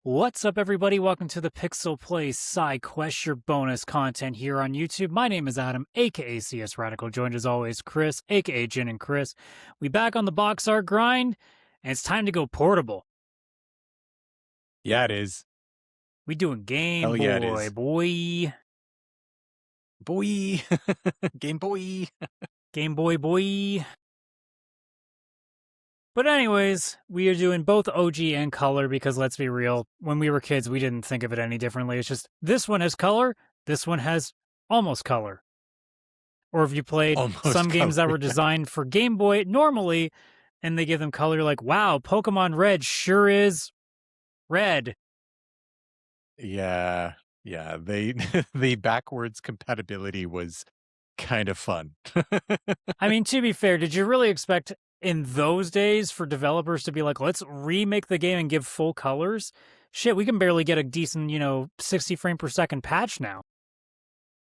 What's up, everybody? Welcome to the PixelPlay Sidequest, your bonus content here on YouTube. My name is Adam, aka CS Radical, joined as always Chris, aka Jin and Chris. We back on the box art grind, and it's time to go portable. Yeah, it is. We doing Game Hell Boy, yeah, it is. boy. Boy. Game Boy. Game Boy, boy. But anyways, we are doing both OG and color because let's be real, when we were kids, we didn't think of it any differently. It's just this one has color, this one has almost color. Or if you played some games that were designed for Game Boy normally, and they give them color, like, wow, Pokemon Red sure is red. Yeah. They the backwards compatibility was kind of fun. I mean, to be fair, did you really expect in those days for developers to be like, let's remake the game and give full colors? Shit, we can barely get a decent, 60 frame per second patch now.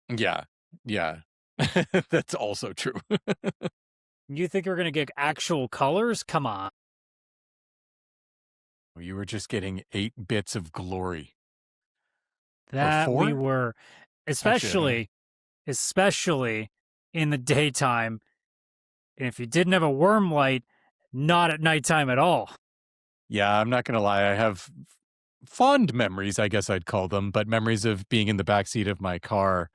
Yeah. That's also true. You think you're going to get actual colors? Come on. You were just getting 8 bits of glory. That Or 4? we were, especially in the daytime. And if you didn't have a worm light, not at nighttime at all. Yeah, I'm not going to lie. I have fond memories, I guess I'd call them, but memories of being in the backseat of my car,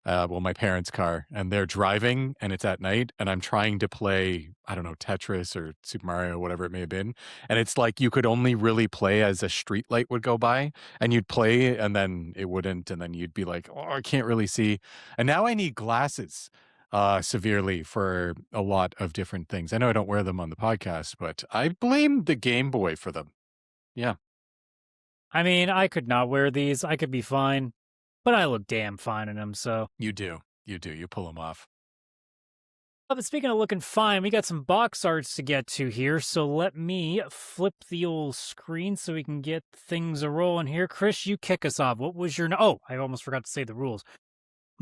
my parents' car, and they're driving and it's at night and I'm trying to play, I don't know, Tetris or Super Mario, whatever it may have been. And it's like you could only really play as a street light would go by and you'd play and then it wouldn't. And then you'd be like, oh, I can't really see. And now I need glasses severely for a lot of different things. I know I don't wear them on the podcast, but I blame the Game Boy for them. Yeah. I mean, I could not wear these. I could be fine, but I look damn fine in them, so. You do. You pull them off. But speaking of looking fine, we got some box arts to get to here, so let me flip the old screen so we can get things a-rolling here. Chris, you kick us off. What was your... Oh, I almost forgot to say the rules.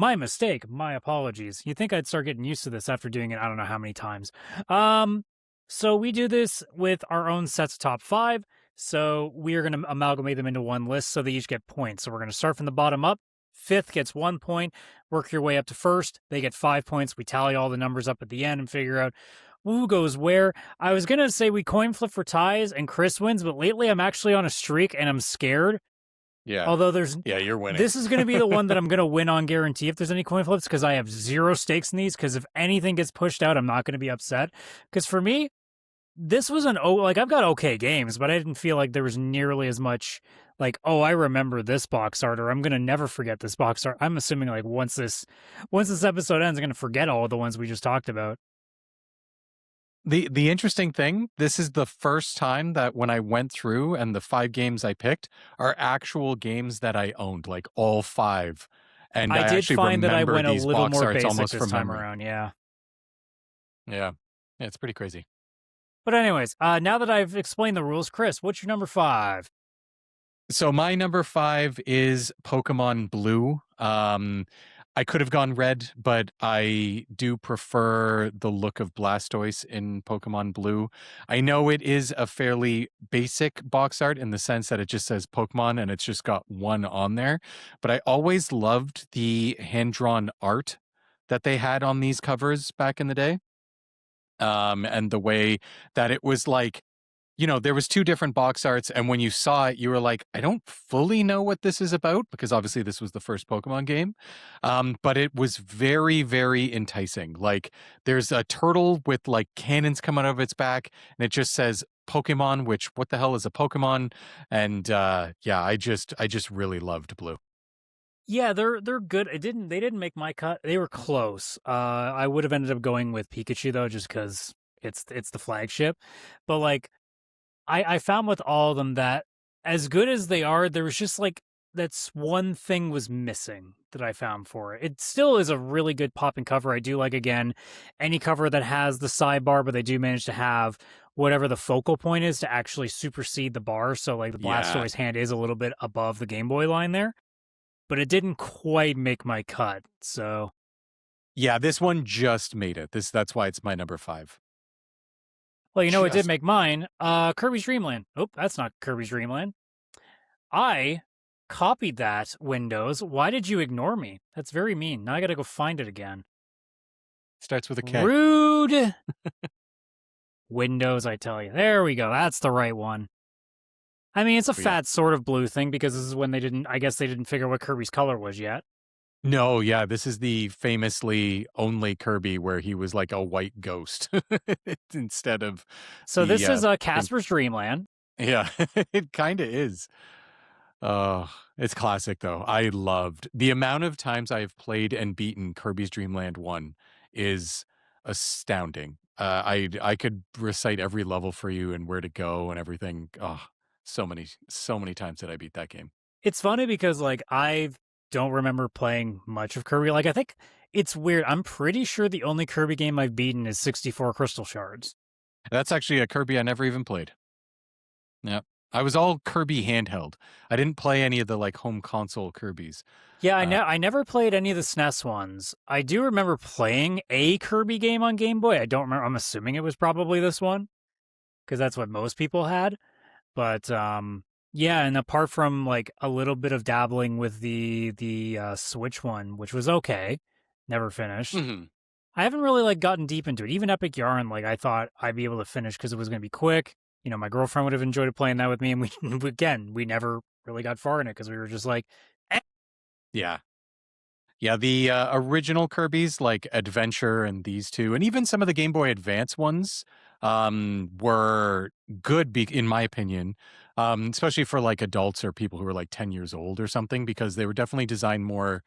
My mistake. My apologies. You'd think I'd start getting used to this after doing it I don't know how many times. So we do this with our own sets of top 5. So we are going to amalgamate them into one list so they each get points. So we're going to start from the bottom up. 5th gets 1 point. Work your way up to 1st. They get 5 points. We tally all the numbers up at the end and figure out who goes where. I was going to say we coin flip for ties and Chris wins, but lately I'm actually on a streak and I'm scared. Yeah. Although you're winning. This is going to be the one that I'm going to win on guarantee if there's any coin flips because I have 0 stakes in these. Because if anything gets pushed out, I'm not going to be upset. Because for me, this was I've got okay games, but I didn't feel like there was nearly as much like, oh, I remember this box art, or I'm going to never forget this box art. I'm assuming like once this episode ends, I'm going to forget all of the ones we just talked about. The interesting thing, this is the first time that when I went through and the 5 games I picked are actual games that I owned, like all 5. And I did actually find that I remember went a these little box more arts basic almost this from time memory. around, yeah. Yeah, it's pretty crazy. But anyways, now that I've explained the rules, Chris, what's your number 5? So my number 5 is Pokemon Blue. I could have gone red, but I do prefer the look of Blastoise in Pokemon Blue. I know it is a fairly basic box art in the sense that it just says Pokemon and it's just got 1 on there. But I always loved the hand-drawn art that they had on these covers back in the day. And the way that it was like, there was 2 different box arts, and when you saw it, you were like, I don't fully know what this is about, because obviously this was the first Pokemon game. But it was very, very enticing. Like, there's a turtle with like cannons coming out of its back, and it just says Pokemon, which what the hell is a Pokemon? And I just really loved Blue. Yeah, they're good. They didn't make my cut. They were close. I would have ended up going with Pikachu though, just because it's the flagship. But like, I found with all of them that as good as they are, there was just like that's one thing was missing that I found for it. It still is a really good popping cover. I do like, again, any cover that has the sidebar, but they do manage to have whatever the focal point is to actually supersede the bar. So like the Blastoise hand is a little bit above the Game Boy line there, but it didn't quite make my cut. So yeah, this one just made it. That's why it's my number 5. Well, it did make mine. Kirby's Dream Land. Oh, that's not Kirby's Dream Land. I copied that, Windows. Why did you ignore me? That's very mean. Now I gotta go find it again. Starts with a K. Rude! Windows, I tell you. There we go. That's the right one. I mean, it's a Oh, yeah. fat sort of blue thing because this is when I guess they didn't figure what Kirby's color was yet. No, yeah, this is the famously only Kirby where he was like a white ghost instead of So the this is pink. Casper's Dreamland. Yeah, it kind of is. Oh, it's classic though. I loved the amount of times I've played and beaten Kirby's Dream Land 1 is astounding. I could recite every level for you and where to go and everything. Oh, so many times did I beat that game. It's funny because like I don't remember playing much of Kirby. Like I think it's weird. I'm pretty sure the only Kirby game I've beaten is 64 Crystal Shards. That's actually a Kirby I never even played. Yeah. I was all Kirby handheld. I didn't play any of the like home console Kirby's. Yeah, Uh, I never played any of the SNES ones. I do remember playing a Kirby game on Game Boy. I don't remember. I'm assuming it was probably this one because that's what most people had. But yeah, and apart from like a little bit of dabbling with the Switch one, which was okay, never finished. mhm. I haven't really like gotten deep into it. Even Epic Yarn, like I thought I'd be able to finish because it was going to be quick. You know, my girlfriend would have enjoyed playing that with me, and we again we never really got far in it because we were just like, eh. Yeah. Yeah, the original Kirby's like Adventure and these two, and even some of the Game Boy Advance ones, were good, in my opinion, especially for like adults or people who are like 10 years old or something, because they were definitely designed more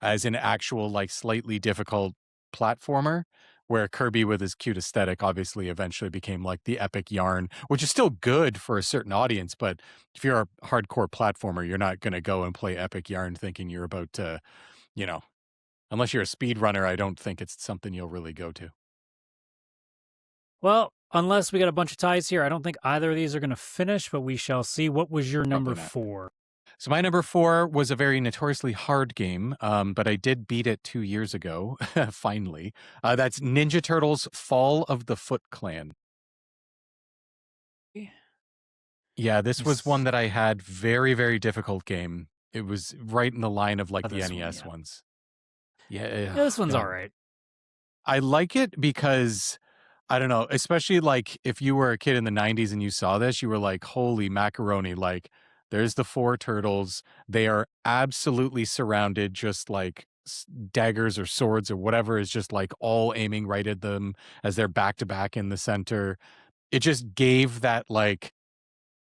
as an actual like slightly difficult platformer. Where Kirby, with his cute aesthetic, obviously eventually became like the epic yarn, which is still good for a certain audience. But if you're a hardcore platformer, you're not going to go and play epic yarn thinking you're about to, you know, unless you're a speed runner, I don't think it's something you'll really go to. Well, unless we got a bunch of ties here, I don't think either of these are going to finish, but we shall see. What was your number Probably not. 4? So my number 4 was a very notoriously hard game, but I did beat it 2 years ago, finally. That's Ninja Turtles: Fall of the Foot Clan. Yeah, this was one that I had. Very, very difficult game. It was right in the line of like the This one, NES yeah. ones. Yeah, Yeah, this one's all God. right. I like it because I don't know, especially like if you were a kid in the 90s and you saw this, you were like, holy macaroni, like there's the four turtles. They are absolutely surrounded, just like daggers or swords or whatever is just like all aiming right at them as they're back to back in the center. It just gave that like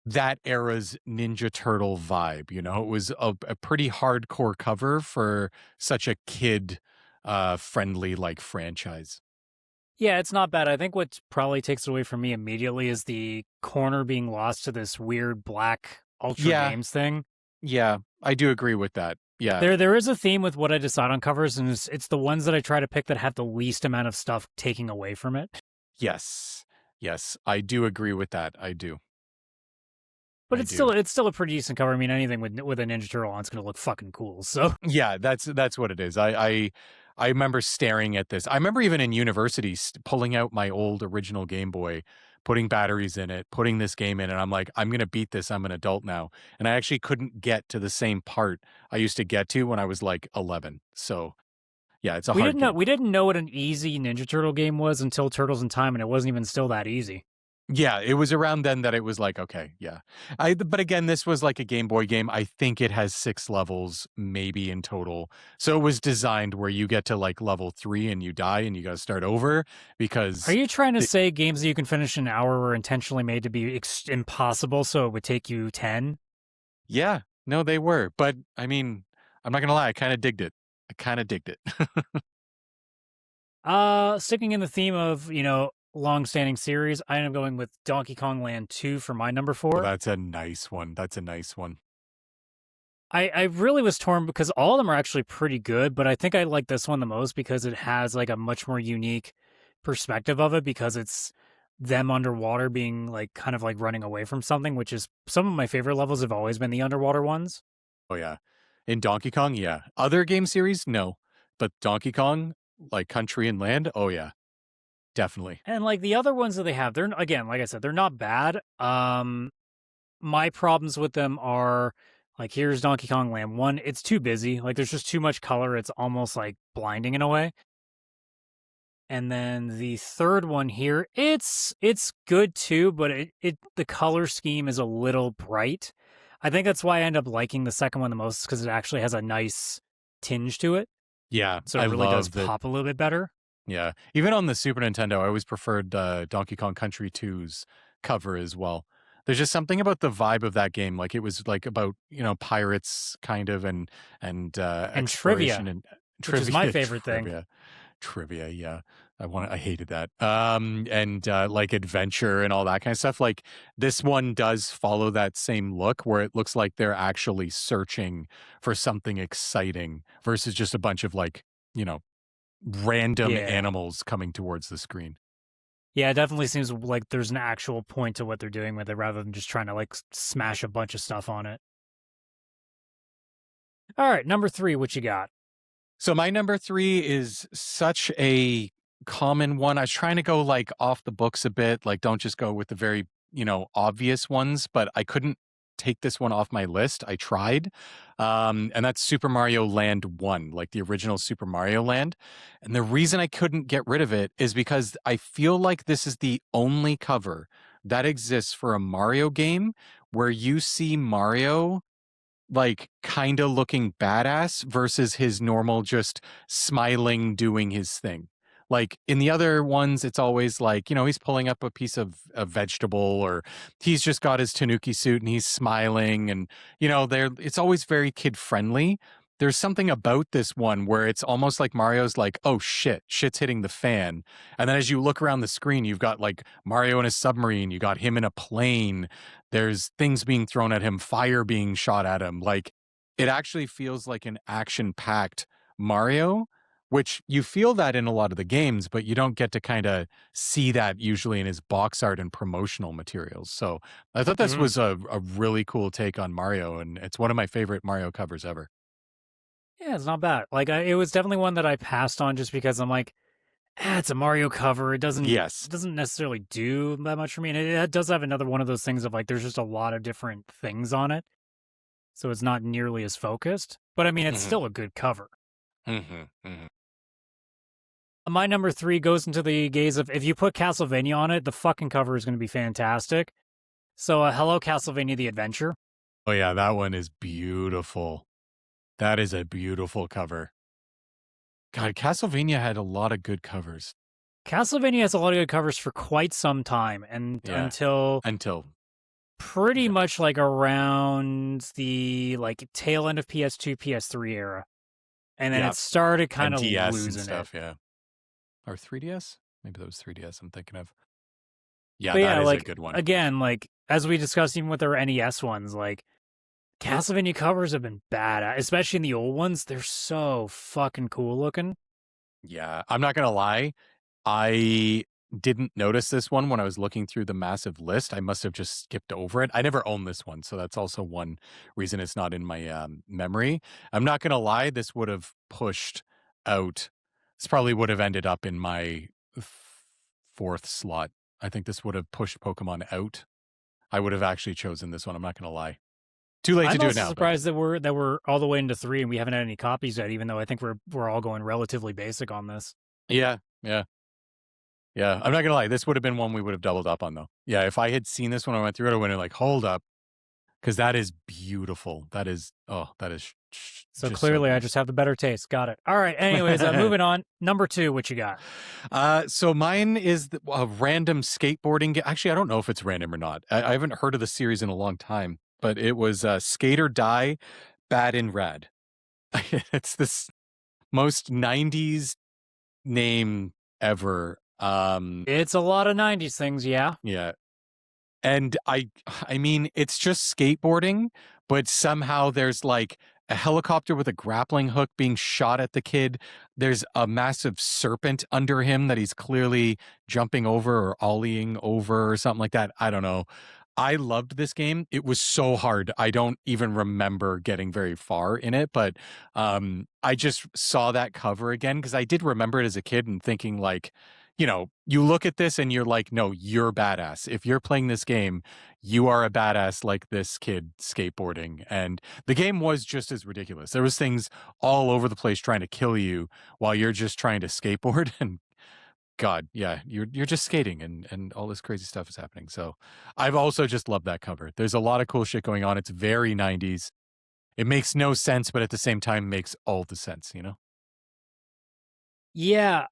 that era's Ninja Turtle vibe, you know? It was a pretty hardcore cover for such a kid friendly like franchise. Yeah, it's not bad. I think what probably takes it away from me immediately is the corner being lost to this weird black Ultra Yeah, Games thing. yeah, I do agree with that. Yeah. There is a theme with what I decide on covers, and it's the ones that I try to pick that have the least amount of stuff taking away from it. Yes. Yes, I do agree with that. I do. But I do. it's still a pretty decent cover. I mean, anything with a Ninja Turtle on, it's gonna look fucking cool. So Yeah, that's what it is. I remember staring at this. I remember even in university pulling out my old original Game Boy, putting batteries in it, putting this game in, and I'm like, I'm gonna beat this. I'm an adult now, and I actually couldn't get to the same part I used to get to when I was like 11. So yeah, it's a hard game. we didn't know what an easy Ninja Turtle game was until Turtles in Time, and it wasn't even still that easy. Yeah, it was around then that it was like, okay, yeah. But again, this was like a Game Boy game. I think it has 6 levels maybe in total. So it was designed where you get to like level 3 and you die and you got to start over Are because you trying to say games that you can finish in an hour were intentionally made to be impossible, so it would take you 10? yeah, no they were. But I mean, I'm not going to lie, I kind of digged it. I kind of digged it. Sticking in the theme of, long-standing series, I am going with Donkey Kong Land 2 for my number Well, 4. that's a nice one. That's a nice one. I really was torn because all of them are actually pretty good, but I think I like this one the most because it has like a much more unique perspective of it because it's them underwater being like kind of like running away from something, which is some of my favorite levels have always been the underwater ones. Oh yeah. In Donkey Kong, yeah. Other game series, no. But Donkey Kong, like Country and Land, oh yeah. Definitely. And like the other ones that they have, they're again, like I said, they're not bad. My problems with them are Like here's Donkey Kong Land 1. It's too busy. Like there's just too much color. It's almost like blinding in a way. And then the third one here, it's good too, but it the color scheme is a little bright. I think that's why I end up liking the second one the most, because it actually has a nice tinge to it. Yeah, So I it really does love that. pop a little bit better. Yeah, even on the Super Nintendo, I always preferred Donkey Kong Country 2's cover as well. There's just something about the vibe of that game, like it was like about pirates kind of and And trivia, exploration and which is my trivia, favorite thing. trivia. Yeah, I hated that. And like adventure and all that kind of stuff. Like this one does follow that same look, where it looks like they're actually searching for something exciting versus just a bunch of like random Yeah. animals coming towards the screen. Yeah, it definitely seems like there's an actual point to what they're doing with it rather than just trying to like smash a bunch of stuff on it. All right, number 3, what you got? So my number 3 is such a common one. I was trying to go like off the books a bit, like don't just go with the very, obvious ones, but I couldn't take this one off my list. I tried. And that's Super Mario Land 1, like the original Super Mario Land. And the reason I couldn't get rid of it is because I feel like this is the only cover that exists for a Mario game where you see Mario like kind of looking badass versus his normal just smiling doing his thing. Like in the other ones, it's always like, he's pulling up a piece of a vegetable, or he's just got his Tanuki suit and he's smiling, and it's always very kid friendly. There's something about this one where it's almost like Mario's like, oh shit's hitting the fan. And then as you look around the screen, you've got like Mario in a submarine, you got him in a plane, there's things being thrown at him, fire being shot at him. Like it actually feels like an action-packed Mario, which you feel that in a lot of the games, but you don't get to kind of see that usually in his box art and promotional materials. So I thought this was a really cool take on Mario, and it's one of my favorite Mario covers ever. Yeah, it's not bad. Like it was definitely one that I passed on just because I'm like, it's a Mario cover. Yes. It doesn't necessarily do that much for me. And it does have another one of those things of like there's just a lot of different things on it. So it's not nearly as focused. But I mean it's Mm-hmm. still a good cover. Mm-hmm. Mm-hmm. My number 3 goes into the gaze of if you put Castlevania on it, the fucking cover is going to be fantastic. So hello Castlevania the Adventure. Oh yeah, that one is beautiful. That is a beautiful cover. God, Castlevania had a lot of good covers. Castlevania has a lot of good covers for quite some time, and Yeah. until Until pretty much like around the like tail end of PS2, PS3 era. And then yeah, it started kind and of DS and losing it. stuff, yeah. Or 3DS? Maybe that was 3DS I'm thinking of. Yeah, But that yeah, is a like good one. again, like as we discussed even with our NES ones, like Castlevania covers have been bad, especially in the old ones. They're so fucking cool looking. Yeah, I'm not gonna lie. I didn't notice this one when I was looking through the massive list. I must have just skipped over it. I never owned this one, so that's also one reason it's not in my memory. I'm not gonna lie, this would have pushed out. This probably would have ended up in my fourth slot. I think this would have pushed Pokemon out. I would have actually chosen this one. I'm not gonna lie. Too late to I'm do it also now, but surprised that we're all the way into 3 and we haven't had any copies yet, even though I think we're all going relatively basic on this. yeah, yeah. Yeah, I'm not gonna lie. This would have been one we would have doubled up on, though. Yeah, if I had seen this when I went through it, I would have like, hold up, because that is beautiful. That is, that is So just clearly, so I just have the better taste. Got it. All right. Anyways, moving on. Number 2, what you got? So mine is a random skateboarding. Actually, I don't know if it's random or not. I haven't heard of the series in a long time, but it was Skate or Die, Bad and Rad. It's this most '90s name ever. It's a lot of 90s things, yeah. Yeah. And I mean, it's just skateboarding, but somehow there's like a helicopter with a grappling hook being shot at the kid. There's a massive serpent under him that he's clearly jumping over or ollieing over or something like that. I don't know. I loved this game. It was so hard. I don't even remember getting very far in it, but I just saw that cover again because I did remember it as a kid and thinking like, you look at this and you're like, no, you're badass. If you're playing this game, you are a badass like this kid skateboarding. And the game was just as ridiculous. There was things all over the place trying to kill you while you're just trying to skateboard. And God, yeah, you're just skating and all this crazy stuff is happening. So I've also just loved that cover. There's a lot of cool shit going on. It's very 90s. It makes no sense, but at the same time makes all the sense, Yeah,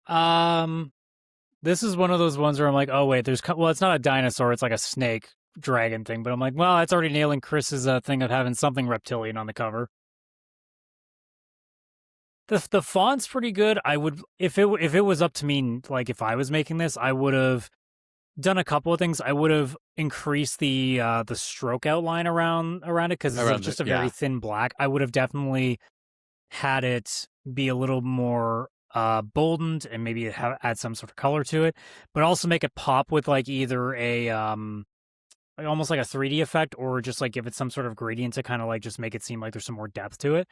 this is one of those ones where I'm like, oh wait, well, it's not a dinosaur, it's like a snake dragon thing, but I'm like, well, that's already nailing Chris's thing of having something reptilian on the cover. The font's pretty good. I would, if it was up to me, like if I was making this, I would have done a couple of things. I would have increased the stroke outline around it because it's just a very thin black. I would have definitely had it be a little more boldened and maybe add some sort of color to it, but also make it pop with like either a like almost like a 3D effect, or just like give it some sort of gradient to kind of like just make it seem like there's some more depth to it.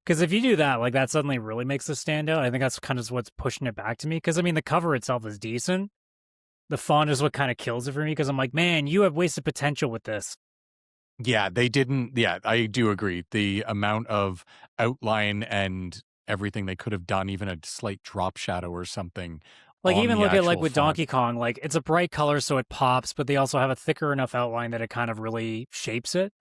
Because if you do that, like that suddenly really makes this stand out. I think that's kind of what's pushing it back to me. Because I mean, the cover itself is decent. The font is what kind of kills it for me. Because I'm like, man, you have wasted potential with this. Yeah, they didn't. Yeah, I do agree. The amount of outline and everything they could have done, even a slight drop shadow or something. Like even look at like with font. Donkey Kong, like it's a bright color so it pops, but they also have a thicker enough outline that it kind of really shapes it.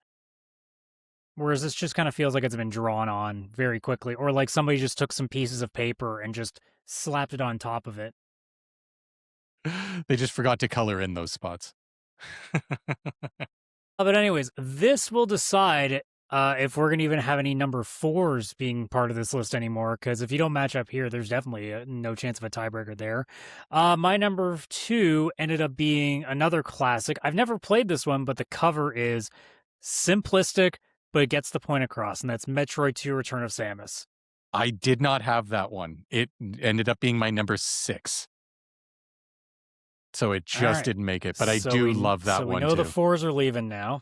Whereas this just kind of feels like it's been drawn on very quickly, or like somebody just took some pieces of paper and just slapped it on top of it. They just forgot to color in those spots. But anyways, this will decide if we're going to even have any number 4s being part of this list anymore, because if you don't match up here, there's definitely no chance of a tiebreaker there. My number 2 ended up being another classic. I've never played this one, but the cover is simplistic, but it gets the point across, and that's Metroid 2 Return of Samus. I did not have that one. It ended up being my number 6. So it just didn't make it, but I do love that one too. So we know the 4s are leaving now.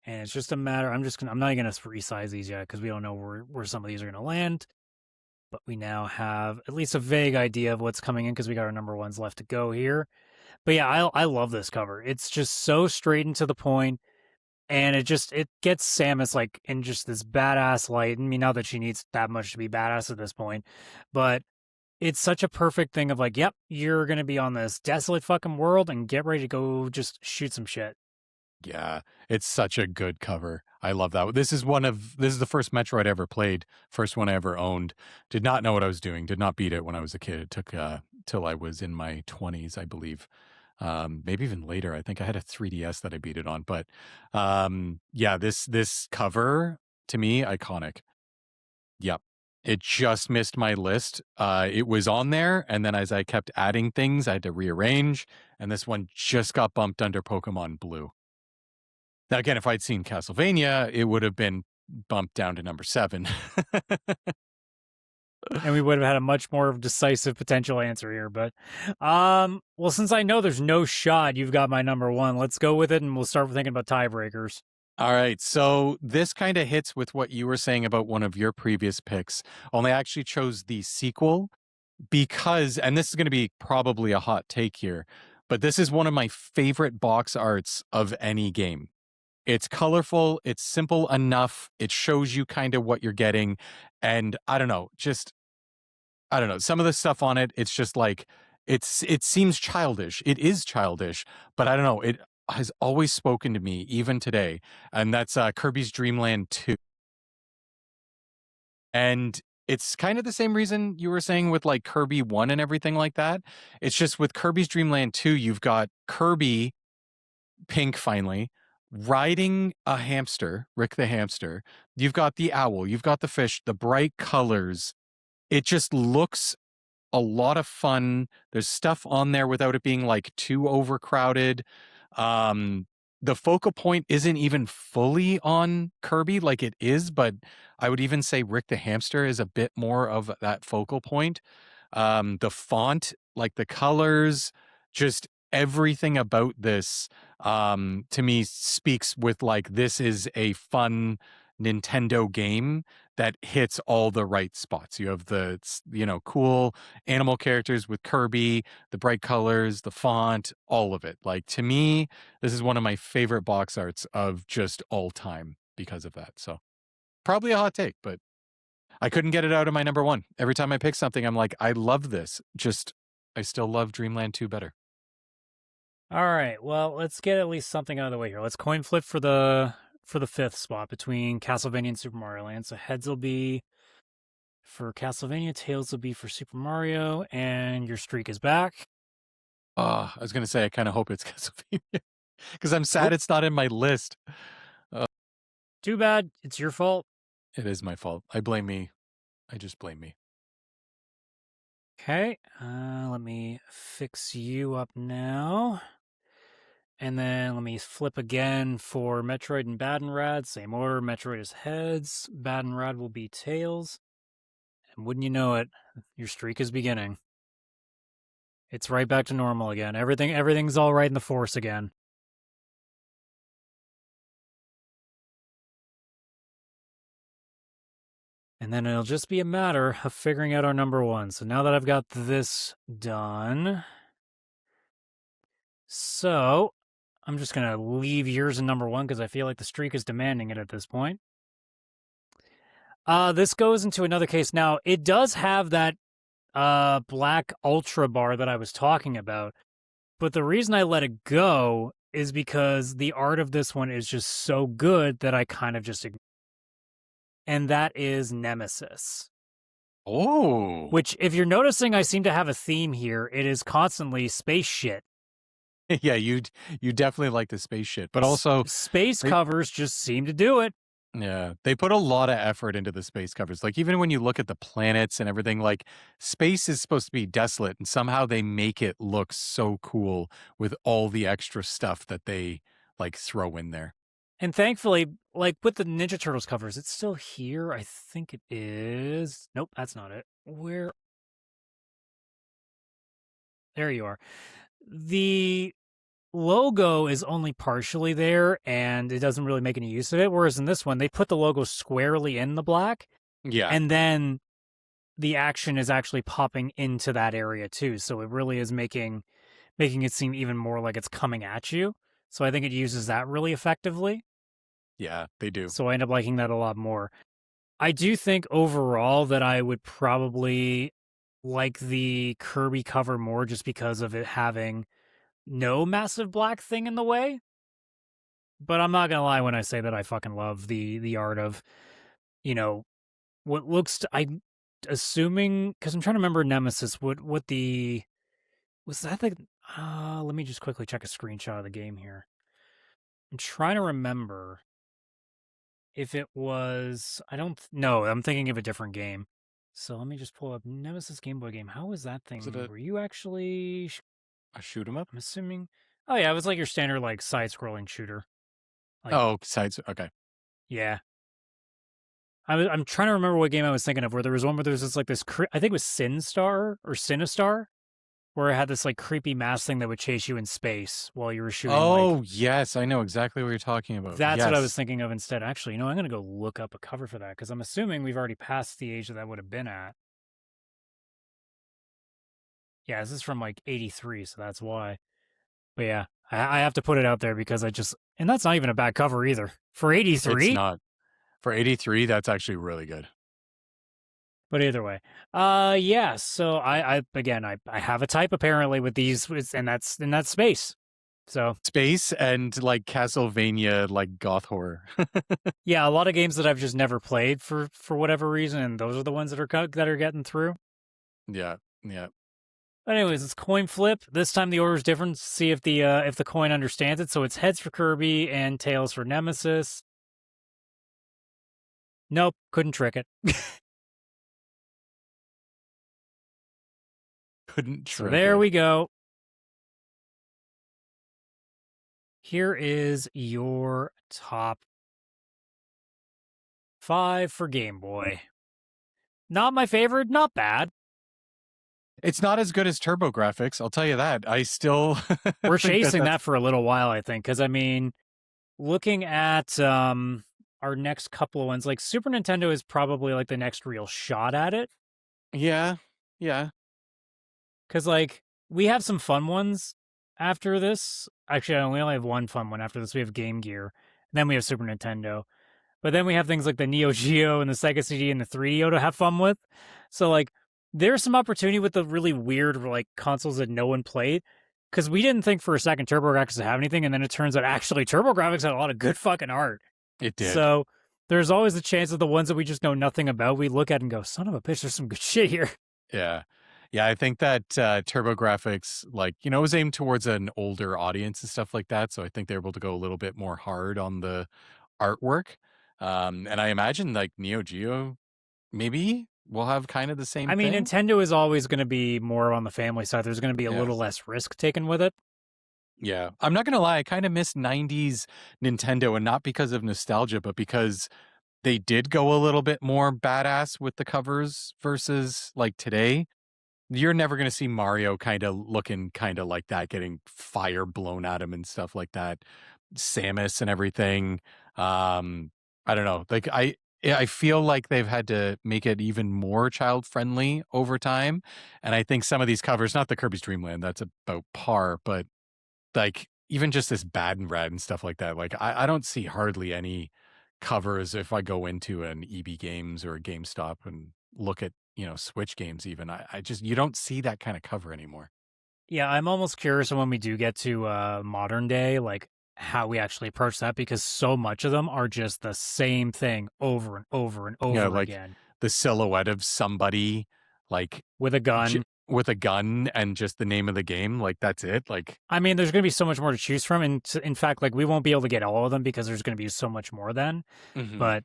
And it's just a matter, I'm not going to resize these yet because we don't know where some of these are going to land. But we now have at least a vague idea of what's coming in because we got our number 1s left to go here. But yeah, I love this cover. It's just so straight and to the point. And it gets Samus like in just this badass light. I mean, not that she needs that much to be badass at this point, but it's such a perfect thing of like, yep, you're going to be on this desolate fucking world and get ready to go just shoot some shit. Yeah, it's such a good cover. I love that. This is the first Metroid I ever played, first one I ever owned. Did not know what I was doing. Did not beat it when I was a kid. It took till I was in my 20s, I believe. Maybe even later. I think I had a 3DS that I beat it on. But yeah, this cover to me, iconic. Yep. It just missed my list. It was on there, and then as I kept adding things, I had to rearrange, and this one just got bumped under Pokemon Blue. Now, again, if I'd seen Castlevania, it would have been bumped down to number 7. And we would have had a much more decisive potential answer here. But, well, since I know there's no shot you've got my number 1, let's go with it, and we'll start thinking about tiebreakers. All right, so this kind of hits with what you were saying about one of your previous picks, only I actually chose the sequel because, and this is going to be probably a hot take here, but this is one of my favorite box arts of any game. It's colorful, it's simple enough, it shows you kind of what you're getting, and I don't know, some of the stuff on it, it's just like, it seems childish. It is childish, but I don't know, it has always spoken to me, even today, and that's Kirby's Dream Land 2. And it's kind of the same reason you were saying with like Kirby 1 and everything like that. It's just with Kirby's Dream Land 2, you've got Kirby, Pink finally, riding a hamster, Rick the hamster. You've got the owl, you've got the fish, the bright colors. It just looks a lot of fun. There's stuff on there without it being like too overcrowded. The focal point isn't even fully on Kirby like it is, but I would even say Rick the hamster is a bit more of that focal point. The font, like the colors, just everything about this to me speaks with like, this is a fun Nintendo game that hits all the right spots. You have the, cool animal characters with Kirby, the bright colors, the font, all of it. Like, to me, this is one of my favorite box arts of just all time because of that. So probably a hot take, but I couldn't get it out of my number one. Every time I pick something, I'm like, I love this. Just, I still love Dreamland 2 better. All right, well, let's get at least something out of the way here. Let's coin flip for the fifth spot between Castlevania and Super Mario Land. So heads will be for Castlevania, tails will be for Super Mario, and your streak is back. I was going to say, I kind of hope it's Castlevania because I'm sad Nope. it's not in my list. Too bad. It's your fault. It is my fault. I blame me. I just blame me. Okay, let me fix you up now. And then let me flip again for Metroid and Bad and Rad. Same order. Metroid is heads. Bad and Rad will be tails. And wouldn't you know it, your streak is beginning. It's right back to normal again. Everything's all right in the Force again. And then it'll just be a matter of figuring out our number one. So now that I've got this done, so I'm just going to leave yours in number one because I feel like the streak is demanding it at this point. This goes into another case. Now, it does have that black ultra bar that I was talking about, but the reason I let it go is because the art of this one is just so good that I kind of just ignore. And that is Nemesis. Oh. Which, if you're noticing, I seem to have a theme here. It is constantly space shit. Yeah, you definitely like the space shit, but also space covers just seem to do it. Yeah, they put a lot of effort into the space covers. Like, even when you look at the planets and everything, like, space is supposed to be desolate, and somehow they make it look so cool with all the extra stuff that they, like, throw in there. And thankfully, like, with the Ninja Turtles covers, it's still here. I think it is. Nope, that's not it. Where? There you are. The logo is only partially there, and it doesn't really make any use of it. Whereas in this one, they put the logo squarely in the black. Yeah. And then the action is actually popping into that area too. So it really is making it seem even more like it's coming at you. So I think it uses that really effectively. Yeah, they do. So I end up liking that a lot more. I do think overall that I would probably like the Kirby cover more just because of it having no massive black thing in the way. But I'm not gonna lie when I say that I fucking love the art of, what looks I'm assuming, because I'm trying to remember Nemesis, what the was that the let me just quickly check a screenshot of the game here. I'm trying to remember if it was, I don't no, I'm thinking of a different game. So let me just pull up Nemesis Game Boy game. How was that thing? Were you actually a shoot 'em up? I'm assuming. Oh yeah, it was like your standard like side-scrolling shooter. Like, sides. Okay. Yeah. I'm trying to remember what game I was thinking of, where there was one where there was this like this I think it was Sinistar, where it had this like creepy mask thing that would chase you in space while you were shooting. Oh, yes, I know exactly what you're talking about. That's what I was thinking of instead. Actually, I'm going to go look up a cover for that because I'm assuming we've already passed the age that would have been at. Yeah, this is from like 83, so that's why. But yeah, I have to put it out there because and that's not even a bad cover either. For 83? It's not. For 83, that's actually really good. But either way, yeah. So I have a type apparently with these, and that's in that space. So space and like Castlevania, like goth horror. Yeah, a lot of games that I've just never played for whatever reason, and those are the ones that are getting through. Yeah. But anyways, it's coin flip. This time the order is different. See if the coin understands it. So it's heads for Kirby and tails for Nemesis. Nope, couldn't trick it. Couldn't trick so there it. we go. Here is your top 5 for Game Boy. Not my favorite, not bad. It's not as good as TurboGrafx, I'll tell you that. I still We're chasing that for a little while, I think, because I mean, looking at our next couple of ones. Like Super Nintendo is probably like the next real shot at it. Yeah. Yeah. Cause like we have some fun ones after this. Actually, we only have one fun one after this. We have Game Gear. Then we have Super Nintendo. But then we have things like the Neo Geo and the Sega CD and the 3DO to have fun with. So like there's some opportunity with the really weird like consoles that no one played. Because we didn't think for a second TurboGrafx would have anything, and then it turns out actually TurboGrafx had a lot of good fucking art. It did. So there's always the chance that the ones that we just know nothing about, we look at and go, son of a bitch, there's some good shit here. Yeah. Yeah, I think that TurboGrafx, like, you know, was aimed towards an older audience and stuff like that. So I think they're able to go a little bit more hard on the artwork. And I imagine like Neo Geo maybe will have kind of the same I mean, thing. Nintendo is always going to be more on the family side. There's going to be a Yeah. little less risk taken with it. Yeah. I'm not going to lie. I kind of miss 90s Nintendo, and not because of nostalgia, but because they did go a little bit more badass with the covers versus like today. You're never going to see Mario kind of looking kind of like that, getting fire blown at him and stuff like that. Samus and everything. I don't know. Like I feel like they've had to make it even more child friendly over time. And I think some of these covers, not the Kirby's Dream Land, that's about par, but like even just this Bad and Rad and stuff like that. Like I don't see hardly any covers if I go into an EB Games or a GameStop and look at, you know, Switch games even. I just, you don't see that kind of cover anymore. Yeah, I'm almost curious when we do get to modern day, like how we actually approach that, because so much of them are just the same thing over and over and over Yeah, like again the silhouette of somebody like with a gun. with a gun and just the name of the game, like that's it. Like I mean, there's going to be so much more to choose from, and in fact, like we won't be able to get all of them because there's going to be so much more then. mhm. But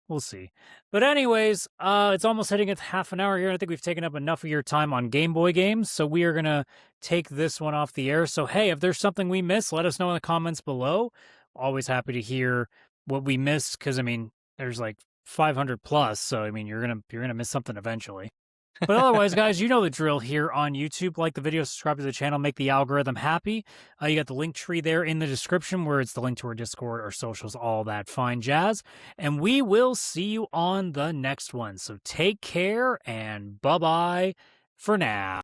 we'll see. But anyways, it's almost hitting at half an hour here. I think we've taken up enough of your time on Game Boy games, so we are gonna take this one off the air. So hey, if there's something we missed, let us know in the comments below. Always happy to hear what we missed, because I mean, there's like 500 plus, so I mean, you're gonna miss something eventually. But otherwise, guys, you know the drill here on YouTube. Like the video, subscribe to the channel, make the algorithm happy. You got the link tree there in the description where it's the link to our Discord, our socials, all that fine jazz. And we will see you on the next one. So take care and bye-bye for now.